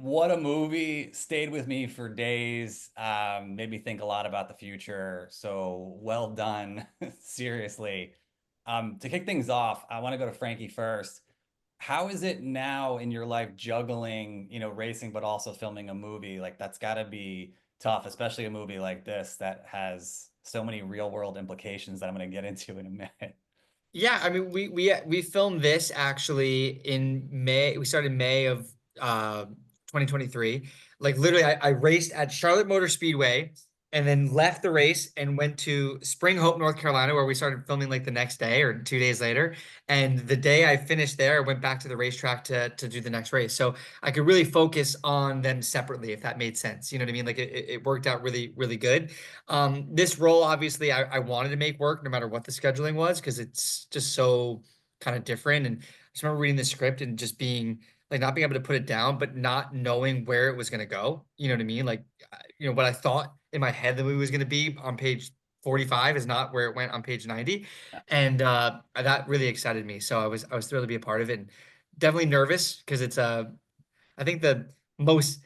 What a movie, stayed with me for days, made me think a lot about the future. So well done, seriously. To kick things off, I want to go to Frankie first. How is it now in your life juggling, racing, but also filming a movie? Like that's got to be tough, especially a movie like this that has so many real world implications that I'm going to get into in a minute. Yeah, I mean, we filmed this actually in May. We started May of 2023. Like literally, I raced at Charlotte Motor Speedway and then left the race and went to Spring Hope, North Carolina, where we started filming like the next day or 2 days later. And the day I finished there, I went back to the racetrack to do the next race. So I could really focus on them separately, if that made sense. You know what I mean? Like it worked out really, really good. This role, obviously, I wanted to make work no matter what the scheduling was because it's just so kind of different. And I just remember reading the script and just being like not being able to put it down, but not knowing where it was going to go. You know what I mean? Like, what I thought in my head the movie was going to be on page 45 is not where it went on page 90. And that really excited me. So I was thrilled to be a part of it. And definitely nervous because it's I think most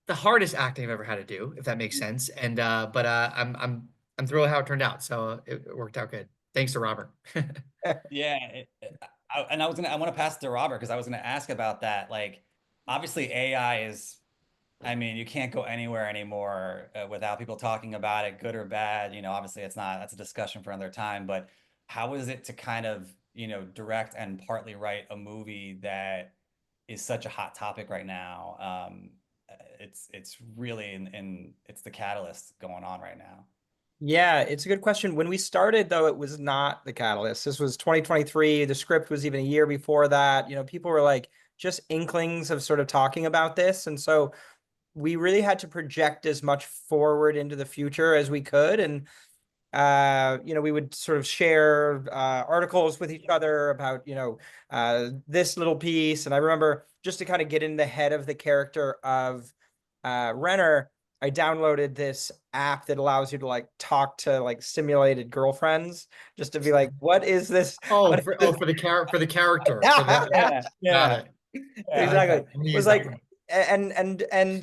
the hardest acting I've ever had to do, if that makes sense. And but I'm thrilled how it turned out. So it worked out good. Thanks to Robert. Yeah, and I want to pass it to Robert because I was gonna ask about that. Like, obviously AI is, I mean, you can't go anywhere anymore without people talking about it, good or bad. Obviously it's not, that's a discussion for another time, but how is it to kind of, direct and partly write a movie that is such a hot topic right now? It's really it's the catalyst going on right now. Yeah, it's a good question. When we started, though, it was not the catalyst. This was 2023. The script was even a year before that. People were like just inklings of sort of talking about this. And so we really had to project as much forward into the future as we could. And we would sort of share articles with each other about, this little piece. And I remember just to kind of get in the head of the character of Renner, I downloaded this app that allows you to like talk to like simulated girlfriends, just to be like, what is this? Oh, What for is oh for the character for this? the Yeah, got yeah, it. yeah. Got it. Exactly. I'm gonna Was use that like, one.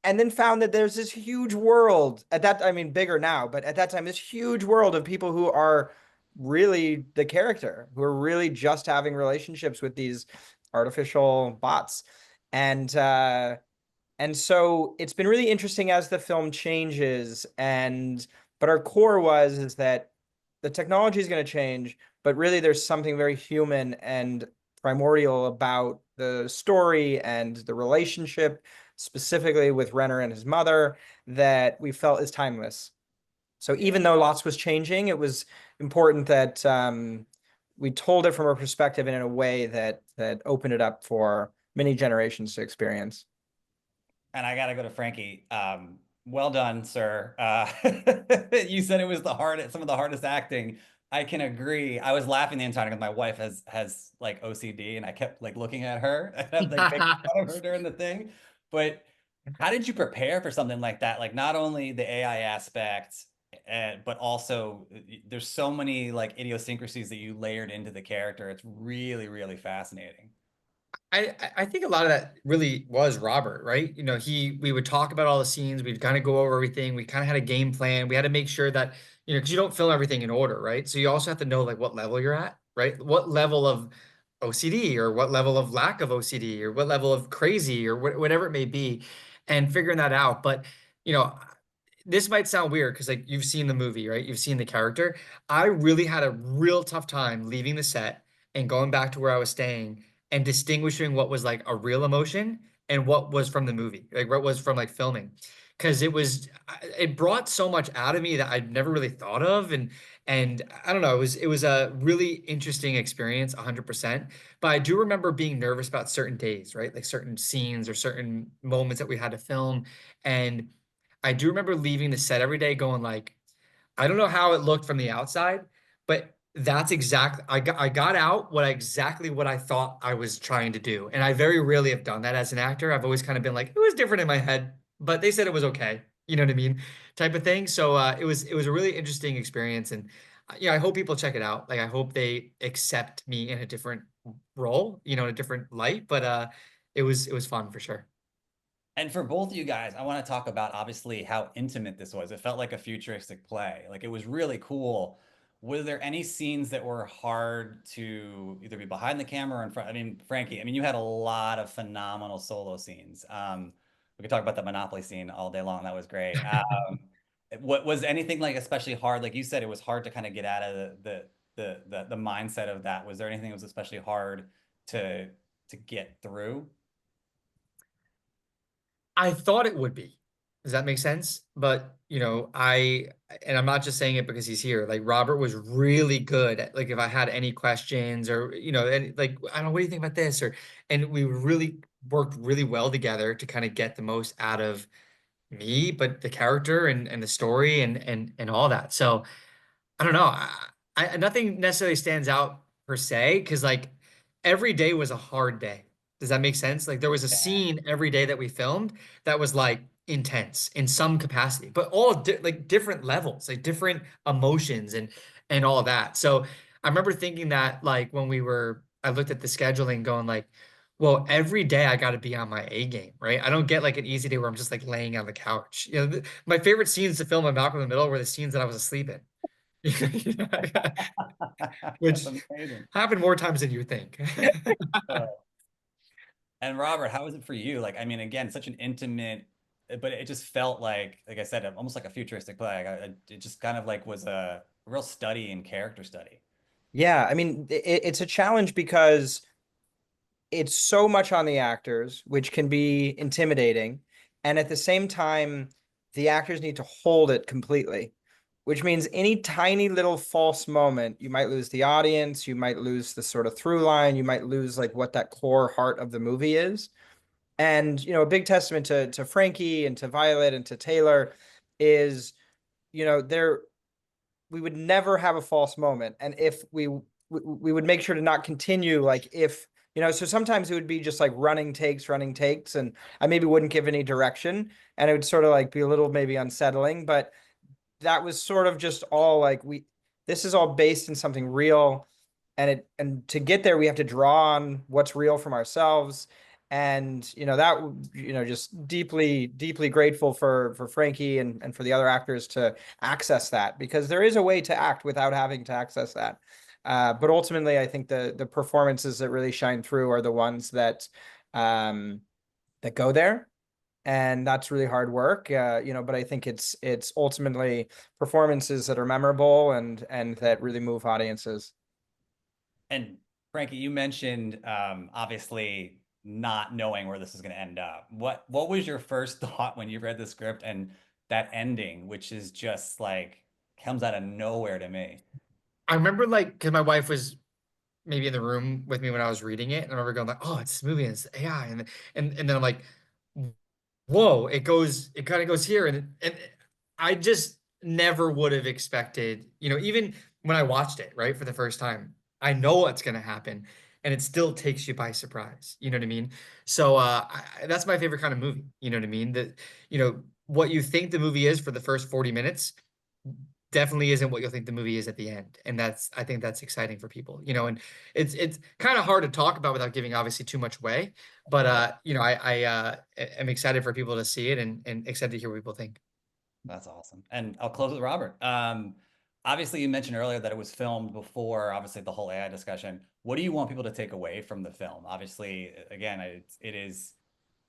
and then found that there's this huge world at that, I mean, bigger now, but at that time, this huge world of people who are really the character, who are really just having relationships with these artificial bots. And so it's been really interesting as the film changes. But our core is that the technology is going to change, but really there's something very human and primordial about the story and the relationship, specifically with Renner and his mother, that we felt is timeless. So even Yeah. though lots was changing, it was important that we told it from a perspective and in a way that opened it up for many generations to experience. And I gotta go to Frankie. Well done, sir. You said it was the hardest, some of the hardest acting. I can agree. I was laughing the entire time because my wife has like OCD, and I kept like looking at her and I'm like making fun of her during the thing. But how did you prepare for something like that? Like not only the AI aspect, but also there's so many like idiosyncrasies that you layered into the character. It's really, really fascinating. I think a lot of that really was Robert, right? We would talk about all the scenes, we'd kind of go over everything. We kind of had a game plan. We had to make sure that, because you don't film everything in order, right? So you also have to know like what level you're at, right? What level of OCD or what level of lack of OCD or what level of crazy or whatever it may be, and figuring that out. But you know, this might sound weird because like you've seen the movie, right? You've seen the character. I really had a real tough time leaving the set and going back to where I was staying and distinguishing what was like a real emotion and what was from the movie, like what was from like filming. Because it brought so much out of me that I'd never really thought of. And I don't know, it was a really interesting experience, 100%. But I do remember being nervous about certain days, right? Like certain scenes or certain moments that we had to film. And I do remember leaving the set every day going like, I don't know how it looked from the outside, but that's exactly I got out exactly what I thought I was trying to do. And I very rarely have done that as an actor. I've always kind of been like, it was different in my head, but they said it was okay. You know what I mean? Type of thing. So it was a really interesting experience. And yeah, I hope people check it out. Like I hope they accept me in a different role, in a different light. But it was fun for sure. And for both of you guys, I want to talk about obviously how intimate this was. It felt like a futuristic play. Like it was really cool. Were there any scenes that were hard to either be behind the camera or in front? I mean, Frankie, I mean, you had a lot of phenomenal solo scenes. We could talk about the Monopoly scene all day long. That was great. What was anything like especially hard? Like you said, it was hard to kind of get out of the mindset of that. Was there anything that was especially hard to get through? I thought it would be. Does that make sense? But, and I'm not just saying it because he's here. Like Robert was really good at like if I had any questions or, and like, I don't know, what do you think about this? And we really worked really well together to kind of get the most out of me, but the character and the story and all that. So I don't know. Nothing necessarily stands out per se because like every day was a hard day. Does that make sense? Like there was a scene every day that we filmed that was like intense in some capacity, but all di like different levels, like different emotions and all of that. So I remember thinking that like I looked at the scheduling going like, well, every day I got to be on my A game, right? I don't get like an easy day where I'm just like laying on the couch. My favorite scenes to film on Malcolm in the Middle were the scenes that I was asleep in. That's Which amazing. happened more times than you think. Uh, and Robert, how was it for you? Like, I mean, again, such an intimate, but it just felt like I said, almost like a futuristic play. It just kind of like was a real study in character study. Yeah, I mean, it's a challenge because it's so much on the actors, which can be intimidating. And at the same time, the actors need to hold it completely, which means any tiny little false moment, you might lose the audience, you might lose the sort of through line, you might lose like what that core heart of the movie is. And, a big testament to Frankie and to Violet and to Taylor is, they're we would never have a false moment. And if we would make sure to not continue, like if, so sometimes it would be just like running takes, and I maybe wouldn't give any direction, and it would sort of like be a little maybe unsettling, but that was sort of just all like this is all based in something real, and to get there we have to draw on what's real from ourselves. And that just deeply grateful for Frankie and for the other actors to access that, because there is a way to act without having to access that. But ultimately I think the performances that really shine through are the ones um that go there, and that's really hard work. But I think it's ultimately performances that are memorable and that really move audiences. And Frankie, you mentioned obviously not knowing where this is going to end up. What was your first thought when you read the script and that ending, which is just like comes out of nowhere to me? I remember like because my wife was maybe in the room with me when I was reading it, and I remember going like, "Oh, it's this movie and it's AI," and then I'm like, "Whoa!" It kind of goes here, and I just never would have expected, even when I watched it right for the first time, I know what's gonna happen, and it still takes you by surprise. You know what I mean? So that's my favorite kind of movie. You know what I mean? That what you think the movie is for the first 40 minutes definitely isn't what you'll think the movie is at the end. And I think that's exciting for people, and it's kind of hard to talk about without giving obviously too much away. But I am excited for people to see it and excited to hear what people think. That's awesome. And I'll close with Robert. Obviously, you mentioned earlier that it was filmed before, obviously, the whole AI discussion. What do you want people to take away from the film? Obviously, again, it is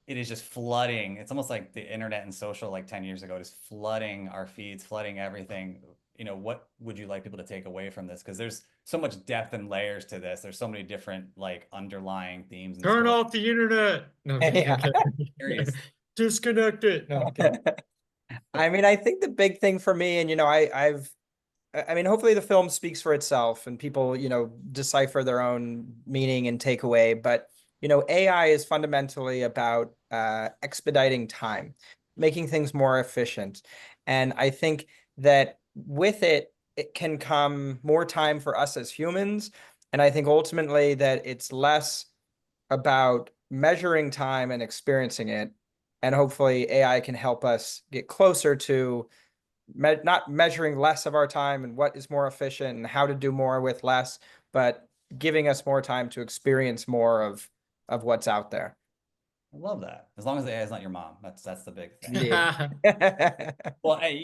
just flooding. It's almost like the internet and social like 10 years ago, just flooding our feeds, flooding everything. What would you like people to take away from this? Because there's so much depth and layers to this. There's so many different like underlying themes and Turn stories. off the internet. No, I'm kidding. I'm Yeah. kidding. Curious. Disconnect it. No, I'm kidding. I mean, I think the big thing for me, and I mean, hopefully the film speaks for itself and people, decipher their own meaning and takeaway. But, AI is fundamentally about expediting time, making things more efficient. And I think that with it, it can come more time for us as humans. And I think ultimately that it's less about measuring time and experiencing it. And hopefully AI can help us get closer to not measuring less of our time and what is more efficient and how to do more with less, but giving us more time to experience more of what's out there. I love that. As long as the AI is not your mom, that's the big thing. Yeah. Well, hey,